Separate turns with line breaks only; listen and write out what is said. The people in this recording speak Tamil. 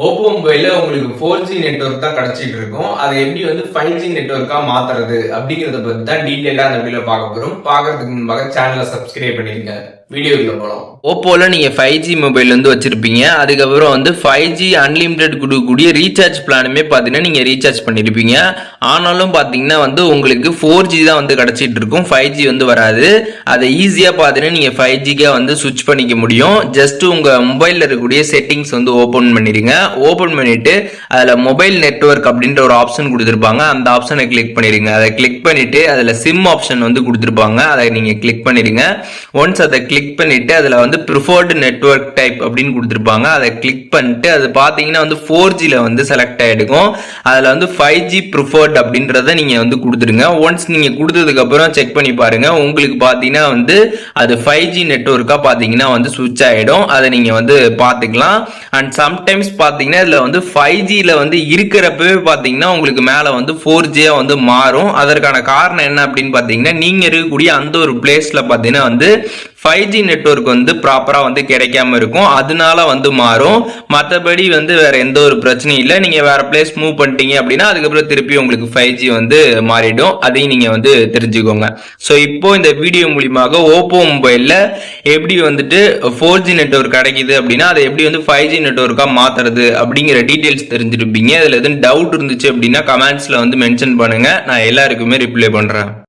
ஓப்போ மொபைல்ல உங்களுக்கு 4G நெட்வொர்க் தான் கிடைச்சிட்டு இருக்கும். அதை எப்படி வந்து 5G நெட்வொர்க்கா மாத்துறது அப்படிங்கறத பத்தி தான் டீடைலா அந்த வீடியோல பார்க்க போறோம். பார்க்கறதுக்கு முன்பாக சேனலை சப்ஸ்கிரைப் பண்ணிருங்க. வீடியோக்குள்ள போலாம்.
ஓப்போல நீங்க 5G மொபைல் வந்து வச்சிருப்பீங்க. அதுக்கப்புறம் வந்து 5G அன்லிமிடெட் கொடுக்கக்கூடிய ரீசார்ஜ் பிளானுமே பாத்தீங்கன்னா நீங்க ரீசார்ஜ் பண்ணிருப்பீங்க. ஆனாலும் பாத்தீங்கன்னா வந்து உங்களுக்கு 4G தான் வந்து கிடைச்சிட்டு இருக்கும், 5G வந்து வராது. அதை ஈஸியா பாத்தீங்கன்னா நீங்க 5G வந்து சுவிட்ச் பண்ணிக்க முடியும். ஜஸ்ட் உங்க மொபைல்ல இருக்கக்கூடிய செட்டிங்ஸ் வந்து ஓபன் பண்ணிருங்க. ஓபன் பண்ணிட்டு அதுல மொபைல் நெட்வொர்க் அப்படின்ற ஒரு ஆப்ஷன் கொடுத்திருப்பாங்க. அந்த ஆப்ஷனை கிளிக் பண்ணிருங்க. அதை கிளிக் பண்ணிட்டு அதுல சிம் ஆப்ஷன் வந்து கொடுத்திருப்பாங்க. அதை நீங்க கிளிக் பண்ணிருங்க. ஒன்ஸ் அதை கிளிக் பண்ணிட்டு அதுல வந்து ப்ரிஃபர்டு நெட்வொர்க் டைப் அப்படின்னு கொடுத்திருப்பாங்க. அதை கிளிக் பண்ணிட்டு அது பாத்தீங்கன்னா வந்து 4Gல வந்து செலக்ட் ஆயிடுக்கும். அதுல வந்து 5G ப்ரிஃபர்ட் அப்படின்றத நீங்க வந்து கொடுத்துருங்க. ஒன்ஸ் நீங்க கொடுத்ததுக்கு அப்புறம் செக் பண்ணி பாருங்க. உங்களுக்கு பாத்தீங்கன்னா வந்து அது 5G நெட்வொர்க்கா பாத்தீங்கன்னா வந்து சுவிட்ச் ஆயிடும். அதை நீங்க வந்து பாத்துக்கலாம். அண்ட் சம்டைம்ஸ் பாத்தீங்கன்னா இதுல வந்து 5Gல வந்து இருக்கிறப்பவே பாத்தீங்கன்னா உங்களுக்கு மேல வந்து 4G வந்து மாறும். அதற்கான காரணம் என்ன அப்படின்னு பாத்தீங்கன்னா நீங்க இருக்கக்கூடிய அந்த ஒரு பிளேஸ்ல பாத்தீங்கன்னா வந்து 5G நெட்வொர்க் வந்து ப்ராப்பரா வந்து கிடைக்காம இருக்கும். அதனால வந்து மாறும். மற்றபடி வந்து வேற எந்த ஒரு பிரச்சனையும் இல்லை. நீங்க வேற பிளேஸ் மூவ் பண்ணிட்டீங்க அப்படின்னா அதுக்கப்புறம் திருப்பி உங்களுக்கு 5G வந்து மாறிடும். அதையும் நீங்க வந்து தெரிஞ்சுக்கோங்க. ஸோ இப்போ இந்த வீடியோ மூலியமாக ஓப்போ மொபைல்ல எப்படி வந்துட்டு 4G நெட்வொர்க் கிடைக்குது அப்படின்னா அதை எப்படி வந்து 5G நெட்வொர்க்கா மாத்துறது அப்படிங்கிற டீடைல்ஸ் தெரிஞ்சிருப்பீங்க. இதுல எதுவும் டவுட் இருந்துச்சு அப்படின்னா கமெண்ட்ஸ்ல வந்து மென்ஷன் பண்ணுங்க. நான் எல்லாருக்குமே ரிப்ளை பண்றேன்.